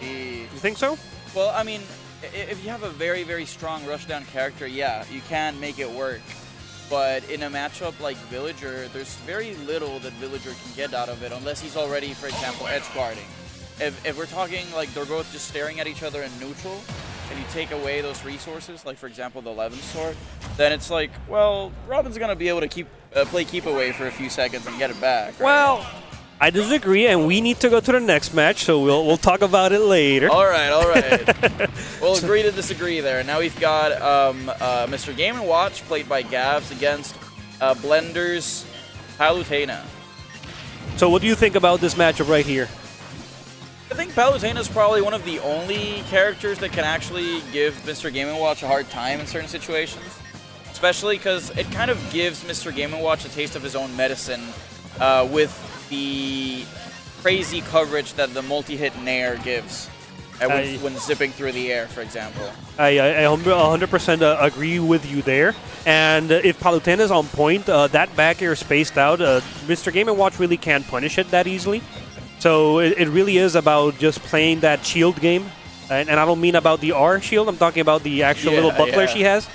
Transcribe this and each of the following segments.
You think so? Well, I mean, if you have a very, very strong rushdown character, yeah, you can make it work. But in a matchup like Villager, there's very little that Villager can get out of it unless he's already, for example, edge guarding. If we're talking like they're both just staring at each other in neutral, and you take away those resources, like for example the Levin sword, then it's like, well, Robin's gonna be able to play keep away for a few seconds and get it back. Right? Well, I disagree, and we need to go to the next match, so we'll talk about it later. All right. We'll agree to disagree there. Now we've got Mr. Game & Watch, played by Gavs, against Blender's Palutena. So what do you think about this matchup right here? I think Palutena is probably one of the only characters that can actually give Mr. Game & Watch a hard time in certain situations. Especially because it kind of gives Mr. Game & Watch a taste of his own medicine with the crazy coverage that the multi-hit Nair gives when zipping through the air, for example. I 100% agree with you there. And if Palutena is on point, that back air spaced out, Mr. Game & Watch really can't punish it that easily. So it really is about just playing that shield game. And I don't mean about the R shield, I'm talking about the actual little buckler she has.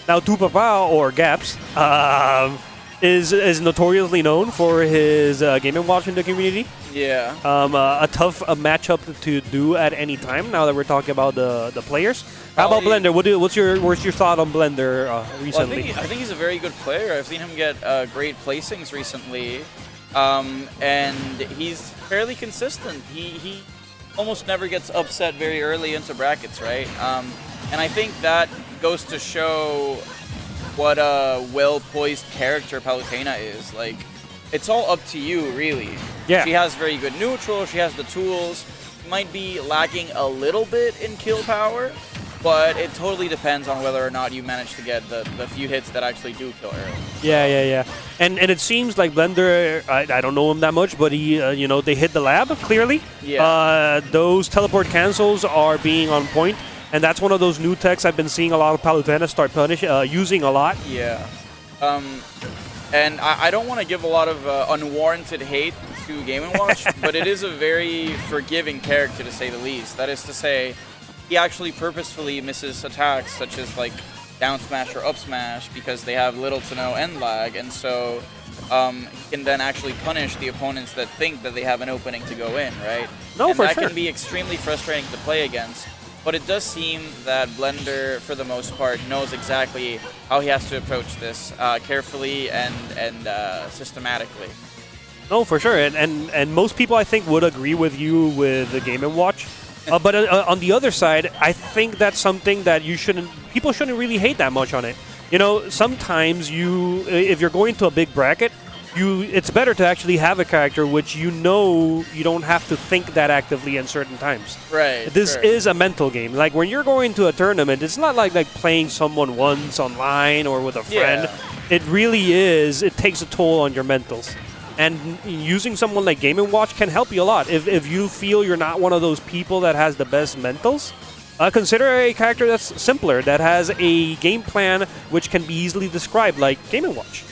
Now, Papá, or Gaps, is notoriously known for his Game & Watch in the community. Yeah. A tough matchup to do at any time. Now that we're talking about the players, how about Blender? What's your thought on Blender recently? Well, I think he's a very good player. I've seen him get great placings recently, and he's fairly consistent. He almost never gets upset very early into brackets, right? And I think that goes to show what a well-poised character Palutena is. Like, it's all up to you, really. Yeah. She has very good neutral. She has the tools. Might be lacking a little bit in kill power, but it totally depends on whether or not you manage to get the few hits that actually do kill early. Yeah. And it seems like Blender, I don't know him that much, but he, they hit the lab, clearly. Yeah. Those teleport cancels are being on point. And that's one of those new techs I've been seeing a lot of Palutena start using a lot. Yeah. And I don't want to give a lot of unwarranted hate to Game & Watch, but it is a very forgiving character, to say the least. That is to say, he actually purposefully misses attacks such as like down smash or up smash because they have little to no end lag, and so he can then actually punish the opponents that think that they have an opening to go in, right? No, for sure. And that can be extremely frustrating to play against. But it does seem that Blender, for the most part, knows exactly how he has to approach this carefully and systematically. No, for sure. And most people, I think, would agree with you with the Game & Watch. But on the other side, I think that's something that people shouldn't really hate that much on it. Sometimes if you're going to a big bracket, it's better to actually have a character which you don't have to think that actively in certain times. Right. This is a mental game. Like when you're going to a tournament, it's not like playing someone once online or with a friend. Yeah. It really is. It takes a toll on your mentals. And using someone like Game & Watch can help you a lot. If you feel you're not one of those people that has the best mentals, consider a character that's simpler, that has a game plan which can be easily described, like Game & Watch.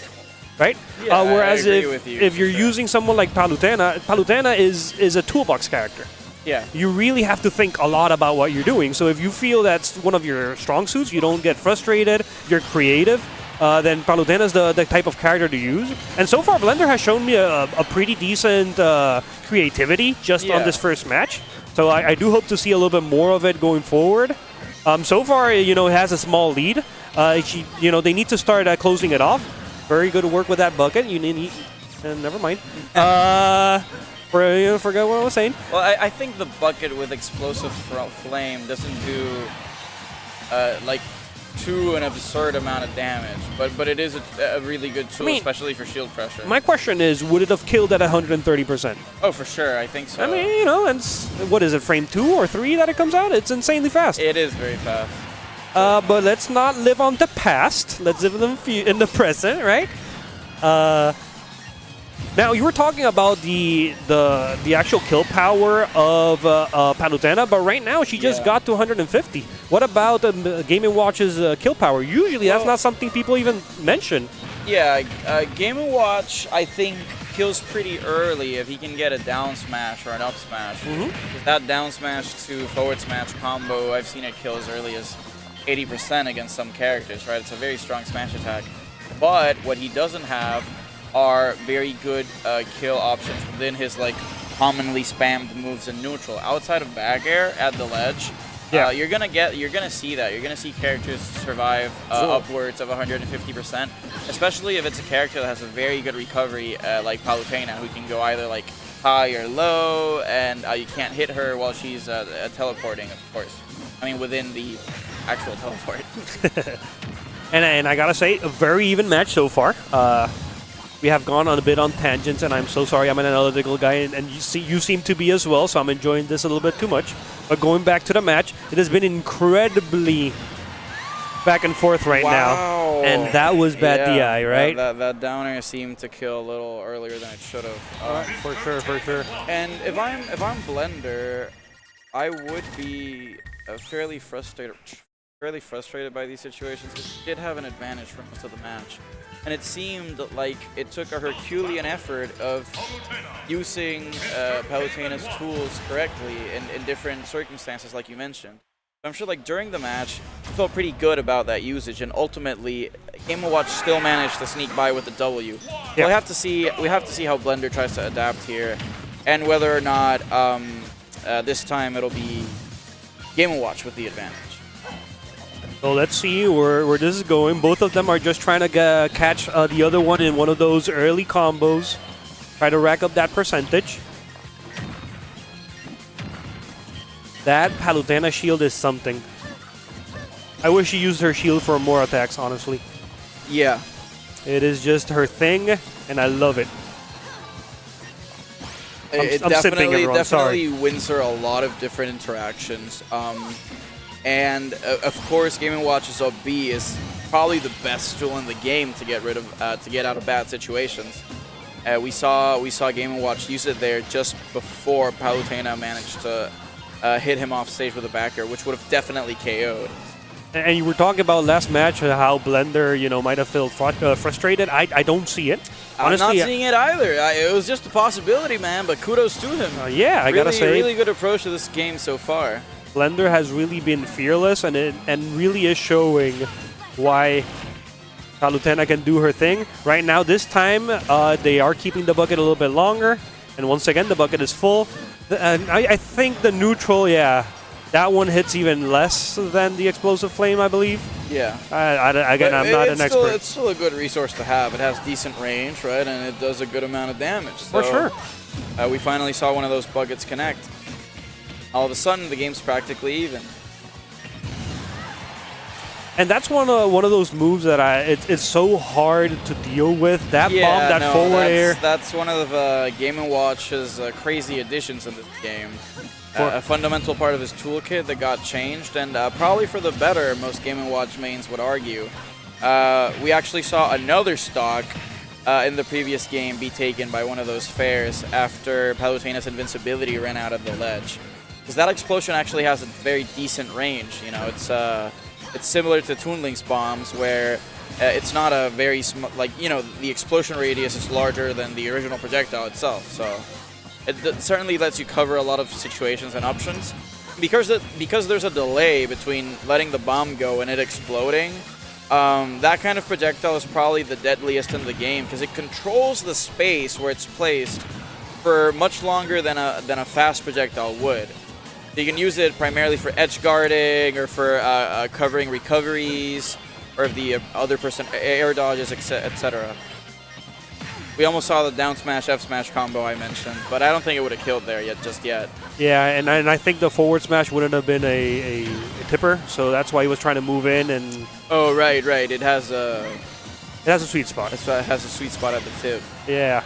Right? Yeah, whereas I agree with you, if you're using someone like Palutena is a toolbox character. Yeah. You really have to think a lot about what you're doing. So if you feel that's one of your strong suits, you don't get frustrated, you're creative, then Palutena is the type of character to use. And so far, Blender has shown me a pretty decent creativity just on this first match. So I do hope to see a little bit more of it going forward. So far, it has a small lead. They need to start closing it off. Very good work with that bucket. Never mind. Forgot what I was saying. Well, I think the bucket with explosive flame doesn't do to an absurd amount of damage, but it is a really good tool, especially for shield pressure. My question is, would it have killed at 130%? Oh, for sure, I think so. I mean, what is it, frame 2 or 3 that it comes out? It's insanely fast. It is very fast. But let's not live on the past. Let's live in the present, right? Now, you were talking about the actual kill power of Palutena, but right now she just got to 150. What about Game & Watch's kill power? Usually that's not something people even mention. Yeah, Game & Watch, I think, kills pretty early if he can get a down smash or an up smash. That down smash to forward smash combo, I've seen it kill as early as 80% against some characters, right? It's a very strong smash attack. But what he doesn't have are very good kill options within his like commonly spammed moves in neutral. Outside of back air at the ledge, you're gonna see that. You're gonna see characters survive upwards of 150%, especially if it's a character that has a very good recovery, like Palutena, who can go either like high or low, and you can't hit her while she's teleporting, of course. I mean, within the actual teleport. And I gotta say, a very even match so far. We have gone on a bit on tangents, and I'm so sorry. I'm an analytical guy, and you seem to be as well, so I'm enjoying this a little bit too much. But going back to the match, it has been incredibly back and forth right now. And that was bad DI, right? That downer seemed to kill a little earlier than it should have. For sure. And if I'm Blender, I would be fairly frustrated by these situations, because he did have an advantage for most of the match. And it seemed like it took a Herculean effort of using Palutena's tools correctly in different circumstances, like you mentioned. I'm sure like during the match, I felt pretty good about that usage, and ultimately, Game & Watch still managed to sneak by with the W. Yeah. We'll have to see how Blender tries to adapt here, and whether or not this time it'll be Game & Watch with the advantage. So let's see where this is going. Both of them are just trying to catch the other one in one of those early combos. Try to rack up that percentage. That Palutena shield is something. I wish she used her shield for more attacks, honestly. Yeah. It is just her thing, and I love it. It definitely wins her a lot of different interactions. And of course, Game & Watch's up B is probably the best tool in the game to get rid of, to get out of bad situations. We saw Game & Watch use it there just before Palutena managed to hit him off stage with a back air, which would have definitely KO'd. And you were talking about last match, how Blender, might have felt frustrated. I don't see it. Honestly, I'm not seeing it either. It was just a possibility, man, but kudos to him. Yeah, I gotta say. Really good approach to this game so far. Blender has really been fearless, and really is showing why Palutena can do her thing. Right now, this time, they are keeping the bucket a little bit longer, and once again, the bucket is full. And I think the neutral, that one hits even less than the explosive flame, I believe. Yeah. Again, I'm not an expert. It's still a good resource to have. It has decent range, right, and it does a good amount of damage. So, for sure. We finally saw one of those buckets connect. All of a sudden, the game's practically even. And that's one of those moves that it's so hard to deal with. That bomb, that forward air. That's one of Game & Watch's crazy additions in this game. A fundamental part of his toolkit that got changed, and probably for the better, most Game & Watch mains would argue. We actually saw another stock in the previous game be taken by one of those fares after Palutena's invincibility ran out of the ledge. Because that explosion actually has a very decent range. It's similar to Toon Link's bombs, where it's not a very the explosion radius is larger than the original projectile itself. So it certainly lets you cover a lot of situations and options. Because there's a delay between letting the bomb go and it exploding, that kind of projectile is probably the deadliest in the game, because it controls the space where it's placed for much longer than a fast projectile would. You can use it primarily for edge guarding, or for covering recoveries, or if the other person air dodges, etc. We almost saw the down smash, F smash combo I mentioned, but I don't think it would have killed there just yet. Yeah, and I think the forward smash wouldn't have been a tipper, so that's why he was trying to move in and. Oh right. It has a sweet spot. It has a sweet spot at the tip. Yeah.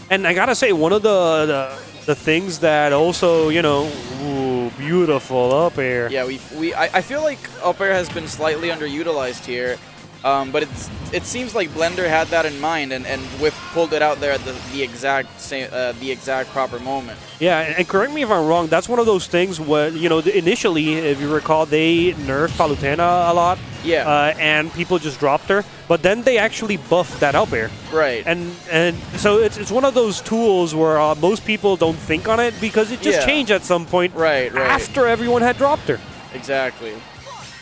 And I gotta say, one of the things that also, ooh, beautiful up air. Yeah, I feel like up air has been slightly underutilized here. But it seems like Blender had that in mind and Whiff pulled it out there at the exact proper moment. Yeah, and correct me if I'm wrong, that's one of those things where, you know, initially, if you recall, they nerfed Palutena a lot. Yeah. And people just dropped her. But then they actually buffed that up air. Right. And so it's one of those tools where most people don't think on it because it just changed at some point. Right. After everyone had dropped her. Exactly.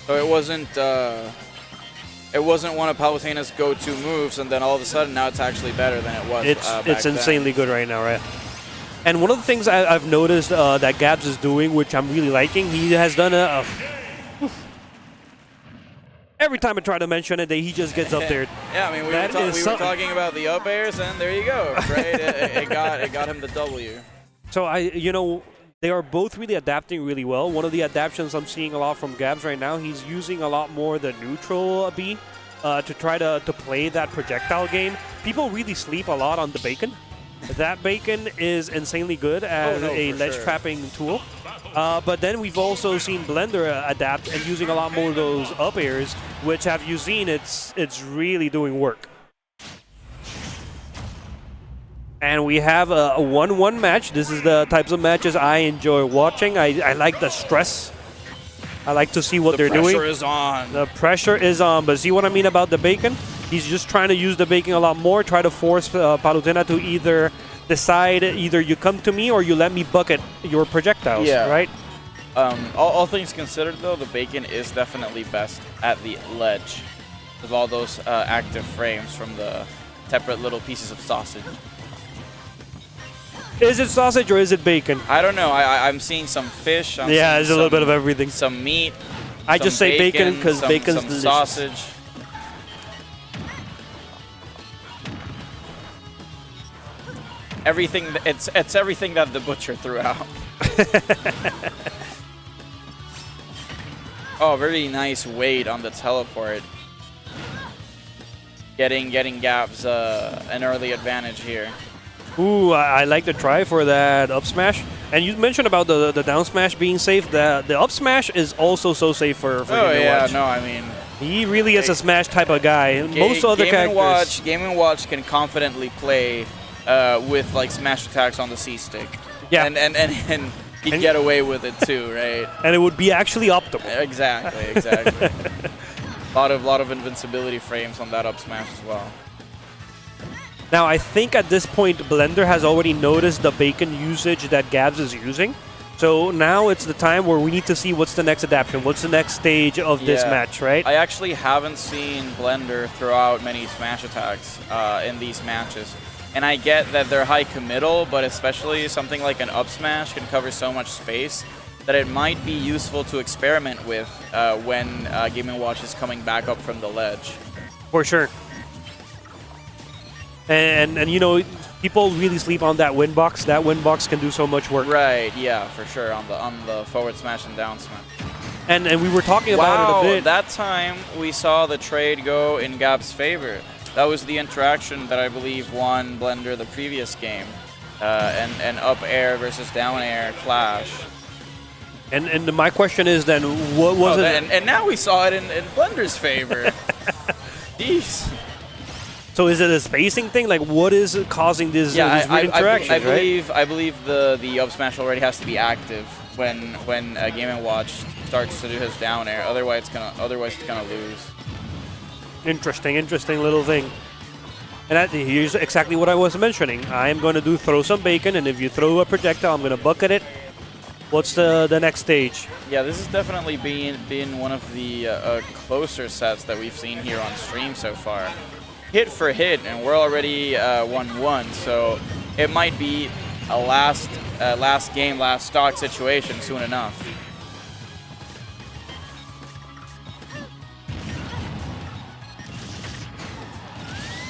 So it wasn't one of Palutena's go-to moves, and then all of a sudden now it's actually better than it was. It's insanely good right now, right? And one of the things I've noticed that Gabs is doing, which I'm really liking, he has done every time I try to mention it, he just gets up there. Yeah, I mean, we were talking about the up airs, and there you go, right? it got him the W. So they are both really adapting really well. One of the adaptations I'm seeing a lot from Gabs right now, he's using a lot more the neutral B to try to play that projectile game. People really sleep a lot on the bacon. That bacon is insanely good as a ledge trapping tool. But then we've also seen Blender adapt and using a lot more of those up airs, which have you seen, it's really doing work. And we have a 1-1 match. This is the types of matches I enjoy watching. I like the stress. I like to see what they're doing. The pressure is on. The pressure is on. But see what I mean about the bacon? He's just trying to use the bacon a lot more, try to force Palutena to either decide either you come to me or you let me bucket your projectiles, right? All things considered, though, the bacon is definitely best at the ledge with all those active frames from the separate little pieces of sausage. Is it sausage or is it bacon? I don't know. I'm seeing some fish. There's a little bit of everything. Some meat. I just say bacon because bacon's some delicious. Sausage. Everything. It's everything that the butcher threw out. Oh, very nice weight on the teleport. Getting Gabs an early advantage here. Ooh, I like the try for that up smash. And you mentioned about the down smash being safe. The up smash is also so safe for Game & Watch. No, I mean... He really is a smash type of guy. Most other characters... Game & Watch can confidently play with like smash attacks on the C-stick. Yeah. And he'd get away with it too, right? And it would be actually optimal. Exactly. lot of invincibility frames on that up smash as well. Now, I think at this point, Blender has already noticed the bacon usage that Gabs is using. So now it's the time where we need to see what's the next adaptation, what's the next stage of this match, right? I actually haven't seen Blender throw out many smash attacks in these matches. And I get that they're high committal, but especially something like an up smash can cover so much space that it might be useful to experiment with when Game & Watch is coming back up from the ledge. For sure. And you know, people really sleep on that win box. That win box can do so much work. Right, yeah, for sure, on the forward smash and down smash. And we were talking about it a bit. That time we saw the trade go in Gab's favor. That was the interaction that I believe won Blender the previous game. An up air versus down air clash. And my question is then, what was it? And now we saw it in Blender's favor. Jeez. So is it a spacing thing? Like, what is causing this interaction? I believe the up smash already has to be active when Game & Watch starts to do his down air. Otherwise, it's gonna lose. Interesting little thing. And here's exactly what I was mentioning. I am going to throw some bacon, and if you throw a projectile, I'm going to bucket it. What's the next stage? Yeah, this has definitely been one of the closer sets that we've seen here on stream so far. Hit for hit, and we're already 1-1, so it might be a last game, last stock situation soon enough.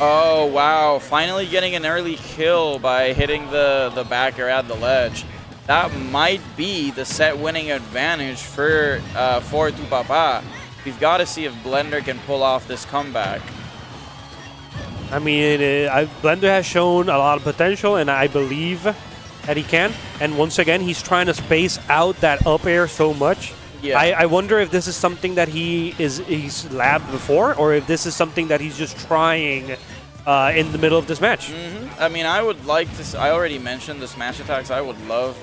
Oh, wow. Finally getting an early kill by hitting the back air at the ledge. That might be the set-winning advantage for Papá. We've got to see if Blender can pull off this comeback. I mean, Blender has shown a lot of potential, and I believe that he can. And once again, he's trying to space out that up air so much Yeah. I wonder if this is something that he's labbed before, or if this is something that he's just trying in the middle of this match. I mean, I would like to. I already mentioned the smash attacks. I would love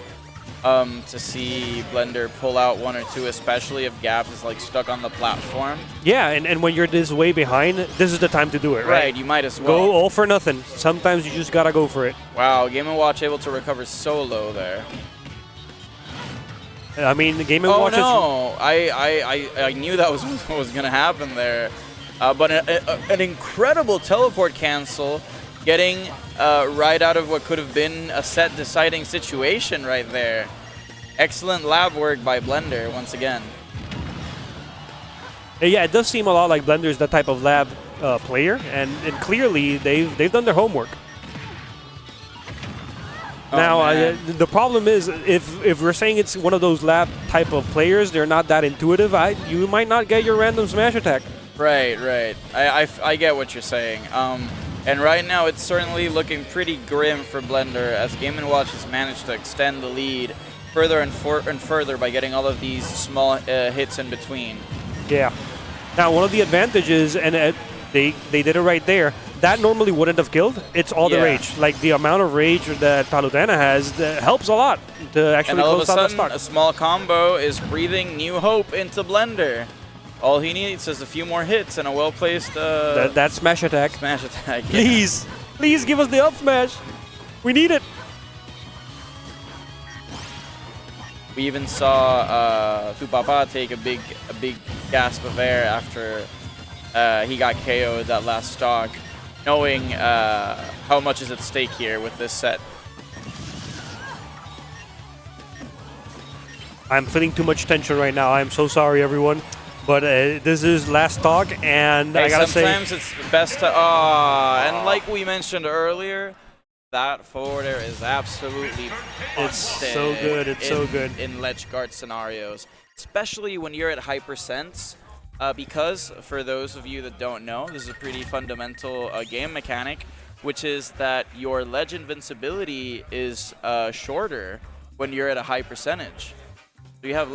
to see Blender pull out one or two, especially if Gap is like stuck on the platform. Yeah, and when you're this way behind, this is the time to do it, right? Right, you might as well. Go all for nothing. Sometimes you just gotta go for it. Wow, Game & Watch able to recover so low there. I mean, the Game & Oh Watch no, I knew that was what was gonna happen there. But an incredible teleport cancel, getting right out of what could have been a set deciding situation right there. Excellent lab work by Blender once again. Yeah, it does seem a lot like Blender's that type of lab player, and clearly they've done their homework. Oh, now, the problem is, if we're saying it's one of those lab type of players, they're not that intuitive, you might not get your random smash attack. Right. I get what you're saying. And right now, it's certainly looking pretty grim for Blender as Game & Watch has managed to extend the lead further and further by getting all of these small hits in between. Yeah. Now, one of the advantages, and they did it right there, that normally wouldn't have killed. It's all the rage. Like, the amount of rage that Palutena has helps a lot to actually close down that stock. And all of a sudden, a small combo is breathing new hope into Blender. All he needs is a few more hits and a well-placed that smash attack. Smash attack. Yeah. Please give us the up smash. We need it. We even saw Papá take a big gasp of air after he got KO'd that last stock, knowing how much is at stake here with this set. I'm feeling too much tension right now. I'm so sorry, everyone. But this is last talk, and hey, I gotta sometimes say, it's best to. And like we mentioned earlier, that forward air is absolutely it's so good. It's so good in ledge guard scenarios, especially when you're at hypersense. Because for those of you that don't know, this is a pretty fundamental game mechanic, which is that your ledge invincibility is shorter when you're at a high percentage. So you have